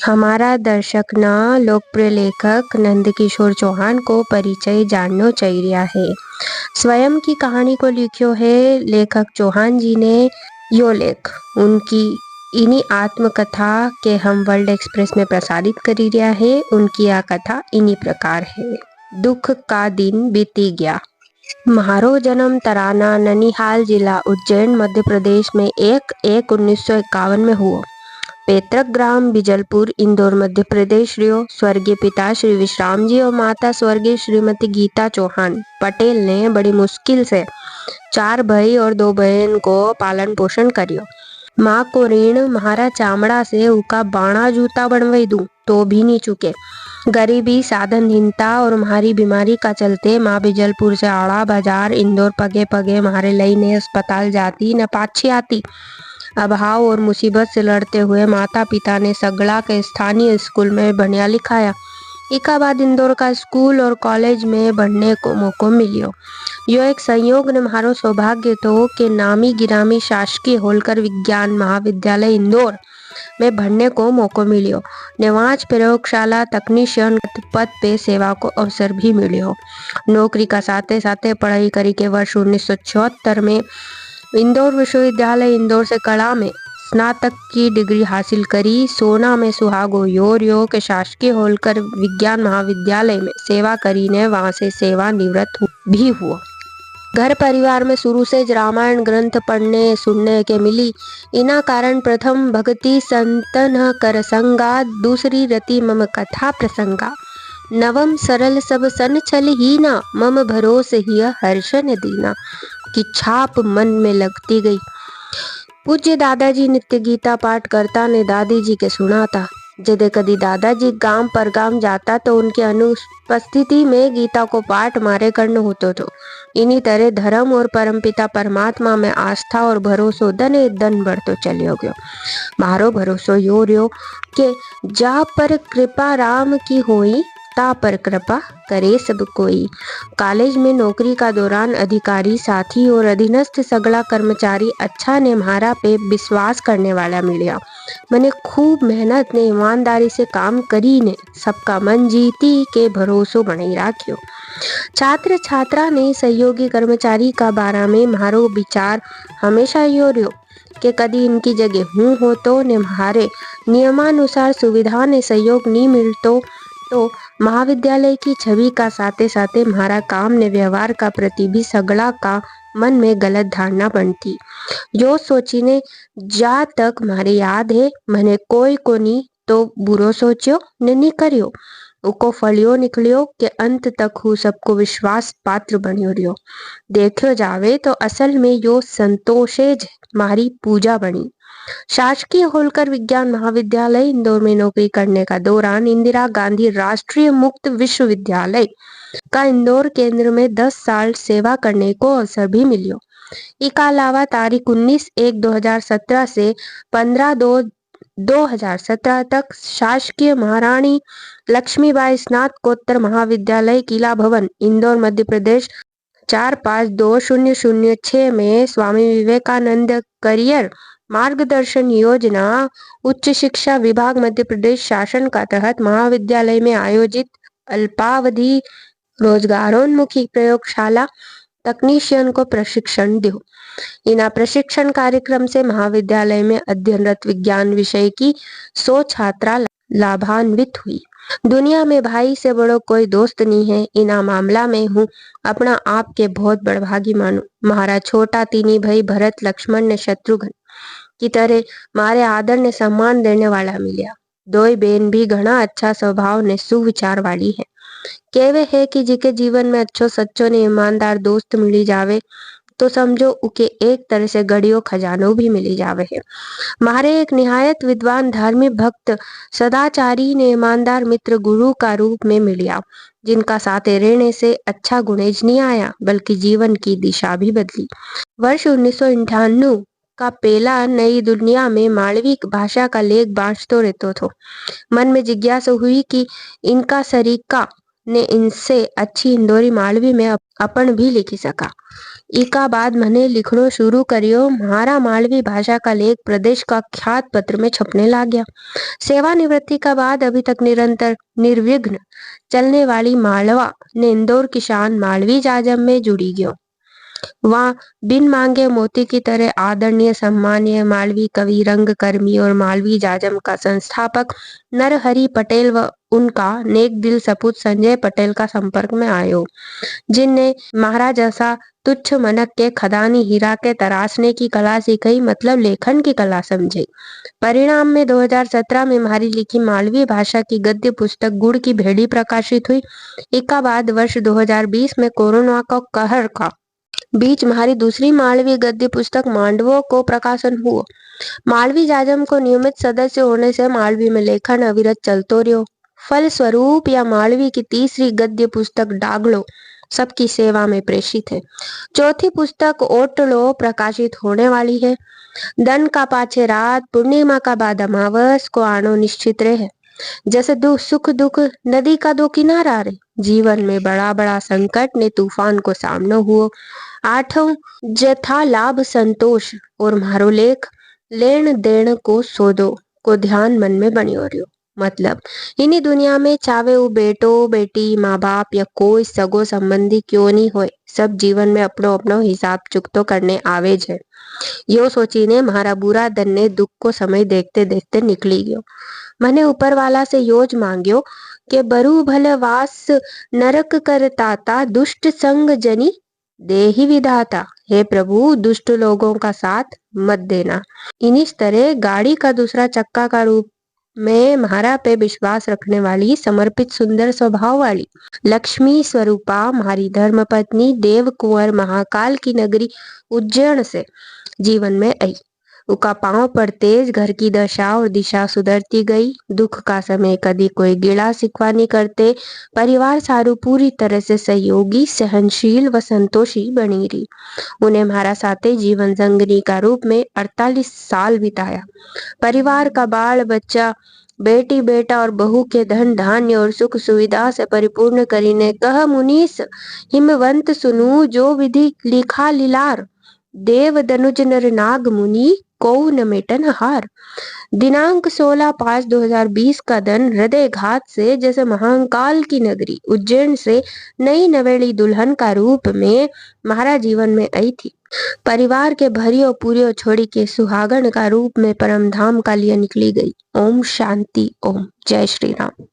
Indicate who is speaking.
Speaker 1: हमारा दर्शक ना लोकप्रिय लेखक नंदकिशोर चौहान को परिचय जाननो चाहिए है। स्वयं की कहानी को लिखियो है लेखक चौहान जी ने। यो लेख उनकी इन्हीं आत्मकथा के हम वर्ल्ड एक्सप्रेस में प्रसारित करी रिया है। उनकी आ कथा इन्हीं प्रकार है। दुख का दिन बीती गया। म्हारो जन्म तराना ननिहाल जिला उज्जैन मध्य प्रदेश में 1/1/1951 में हुआ। पैतृक ग्राम बिजलपुर इंदौर मध्य प्रदेश रियो। स्वर्गीय पिता श्री विश्राम जी और माता स्वर्गीय श्रीमती गीता चौहान पटेल ने बड़ी मुश्किल से 4 भाई और 2 बहन को पालन पोषण करियो। माँ को ऋण महारा चामड़ा से उका बाणा जूता बनवाई दूं तो भी नहीं चुके। गरीबी, साधनहीनता और मारी बीमारी का चलते माँ बिजलपुर से आड़ा बाजार इंदौर पगे पगे मारे लईने अस्पताल जाती न पाछी आती। अभाव और मुसीबत से लड़ते हुए माता पिता ने सगड़ा के स्थानीय स्कूल में बढ़िया लिखाया। इका बाद इंदौर का स्कूल और कॉलेज में बढ़ने को मौको मिलियो। यो एक संयोग ने मारो सौभाग्य तो कि नामी गिरामी शासकीय होलकर विज्ञान महाविद्यालय इंदौर में बढ़ने को मौको मिलियो। नेवाज प्रयोगशाला तकनीशियन पद पे सेवा को अवसर भी मिलियो। नौकरी का साथे साथे पढ़ाई करी के वर्ष 1976 में इंदौर विश्वविद्यालय इंदौर से कला में स्नातक की डिग्री हासिल करी। सोना में सुहागो यो के शासकीय होलकर विज्ञान महाविद्यालय में सेवा करी ने वहां से सेवा निवृत्त भी हुआ। घर परिवार में शुरू से रामायण ग्रंथ पढ़ने सुनने के मिली। इना कारण प्रथम भक्ति संतन कर संगा, दूसरी रति मम कथा प्रसंगा, नवम सरल सब सन छल ही ना, मम भरोस हिय हर्षन दीना की छाप मन में लगती गई। पूज्य दादाजी नित्य गीता पाठ करता ने दादी जी के सुनाता। जदे कदी दादाजी गांव पर गांव जाता तो उनकी अनुपस्थिति में गीता को पाठ मारे करने होतो तो। इन्हीं तरह धर्म और परमपिता परमात्मा में आस्था और भरोसो दने दन बढ़तो चलियो गयो। मारो भरोसो यो रियो के जा पर कृपा राम की होई, ता पर कृपा करे सब कोई। कॉलेज में नौकरी का दौरान अधिकारी साथी और अधीनस्थ सगला कर्मचारी अच्छा ने म्हारा पे विश्वास करने वाला मिलिया। मैंने खूब मेहनत ने ईमानदारी से काम करी ने सबका मन जीती के भरोसो बनाई राख्यो। छात्र छात्रा ने सहयोगी कर्मचारी का बारा में म्हारो विचार हमेशा यो रियो कि कदी इनकी जगह हूँ हो तो ने म्हारे नियमानुसार सुविधा ने सहयोग नहीं मिलतो तो महाविद्यालय की छवि का साथे साथे म्हारा काम ने व्यवहार का प्रति भी सगड़ा का मन में गलत धारणा बनती। जो सोचीने जा तक मारे याद है मैंने कोई को नहीं तो बुरो सोचियो ने नहीं करियो। उको फलियो निकलियो के अंत तक हूँ सबको विश्वास पात्र बनियो रियो। देखियो जावे तो असल में यो संतोषेज मारी पूजा बनी। शासकीय होलकर विज्ञान महाविद्यालय इंदौर में नौकरी करने का दौरान इंदिरा गांधी राष्ट्रीय मुक्त विश्वविद्यालय का इंदौर केंद्र में 10 साल सेवा करने को अवसर भी मिलियो। इसके अलावा तारीख 19/1/2017 से 15/2/2017 तक शासकीय महारानी लक्ष्मीबाई स्नातकोत्तर महाविद्यालय किला भवन इंदौर मध्य प्रदेश 452006 में स्वामी विवेकानंद करियर मार्गदर्शन योजना उच्च शिक्षा विभाग मध्य प्रदेश शासन का तहत महाविद्यालय में आयोजित अल्पावधि रोजगारोन्मुखी प्रयोगशाला तकनीशियन को प्रशिक्षण दो। इना प्रशिक्षण कार्यक्रम से महाविद्यालय में अध्ययनरत विज्ञान विषय की 100 छात्रा लाभान्वित हुई। दुनिया में भाई से बड़ो कोई दोस्त नहीं है। इना मामला में हूँ अपना आप के बहुत बड़भागी मानू। महारा छोटा तीनी भाई भरत लक्ष्मण ने शत्रुघ्न की तरह मारे आदर ने सम्मान देने वाला मिलिया। दोई बहन भी घना अच्छा स्वभाव ने सुविचार वाली है। कहवे है कि जिके जीवन में अच्छो सच्चो ने ईमानदार दोस्त मिली जावे तो समझो उके एक तरह से गड़ियो खजानो भी मिली जावे है। मारे एक निहायत विद्वान धार्मिक भक्त सदाचारी ने ईमानदार मित्र गुरु का रूप में मिलिया, जिनका साथे रहने से अच्छा गुणेज नहीं आया बल्कि जीवन की दिशा भी बदली। वर्ष 1998 का पहला नई दुनिया में मालवी भाषा का लेख बांचतो रहतो थो। मन में जिज्ञासा हुई कि इनका सरीका ने इनसे अच्छी इंदौरी मालवी में अपन भी लिखी सका। इका बाद मैंने लिखनो शुरू करियो। महारा मालवी भाषा का लेख प्रदेश का ख्यात पत्र में छपने लग गया। सेवानिवृत्ति का बाद अभी तक निरंतर निर्विघ्न चलने वाली मालवा ने इंदौर किसान मालवी जाजम में जुड़ी गयो। वहाँ बिन मांगे मोती की तरह आदरणीय सम्मानीय मालवी कवि रंगकर्मी और मालवी जाजम का संस्थापक नरहरि पटेल व उनका नेक दिल सपूत संजय पटेल का संपर्क में आयो, जिनने महाराज जैसा तुच्छ मनक के खदानी हीरा के तराशने की कला सिखाई, मतलब लेखन की कला समझे। परिणाम में 2017 में हमारी लिखी मालवी भाषा की गद्य पुस्तक गुड़ की भेड़ी प्रकाशित हुई। इसका बाद वर्ष 2020 में कोरोना का कहर का बीच हमारी दूसरी मालवी गद्य पुस्तक मांडवों को प्रकाशन हुआ। मालवी जाजम को नियमित सदस्य होने से मालवी में लेखन अविरत चलतो रहो। फल स्वरूप या मालवी की तीसरी गद्य पुस्तक डागलो सबकी सेवा में प्रेषित है। चौथी पुस्तक ओटलो प्रकाशित होने वाली है। दन का पाछे रात, पूर्णिमा का बाद अमावस को आनो निश्चित रहे। जैसे दुख सुख दुख नदी का दो किनारा रे, जीवन में बड़ा बड़ा संकट ने तूफान को सामना हुआ। आठों जथा लाभ संतोष और मारो लेख लेन देन को सौदो को ध्यान मन में बनियो रहो। मतलब इन्हीं दुनिया में चाहे वो बेटो बेटी माँ बाप या कोई सगो संबंधी क्यों नहीं होए, सब जीवन में अपनो अपनो हिसाब चुकतो करने आवे है। यो सोचीने मारा बुरा दिन ने दुख को समय देखते देखते निकली गयो। मैंने ऊपर वाला से योज मांग्यो कि बरु भले वास नरक करताता दुष्ट संग जनी देही विधाता। हे प्रभु, दुष्ट लोगों का साथ मत देना। इन्हीं तरह गाड़ी का दूसरा चक्का का रूप में महारा पे विश्वास रखने वाली समर्पित सुंदर स्वभाव वाली लक्ष्मी स्वरूपा हमारी धर्म पत्नी देव कुंवर महाकाल की नगरी उज्जैन से जीवन में आई। उसका पांव पर तेज घर की दशा और दिशा सुधरती गई। दुख का समय कभी कोई गिला सिकवा नहीं करते। परिवार सारू पूरी तरह से सहयोगी सहनशील व संतोषी बनी रही। उन्हें हमारा साथे जीवन संगनी का रूप में 48 साल बिताया। परिवार का बाल बच्चा बेटी बेटा और बहू के धन धान्य और सुख सुविधा से परिपूर्ण करीने कह मुनीस हिमवंत सुनु जो विधि लिखा लीलार। देव दनुज नर नाग मुनि को न मेटन हार। दिनांक 16/5/2020 का दिन हृदय घात से जैसे महाकाल की नगरी उज्जैन से नई नवेली दुल्हन का रूप में महाराज जीवन में आई थी। परिवार के भरियो पूरियो छोड़ी के सुहागन का रूप में परम धाम का लिए निकली गई। ओम शांति ओम। जय श्री राम।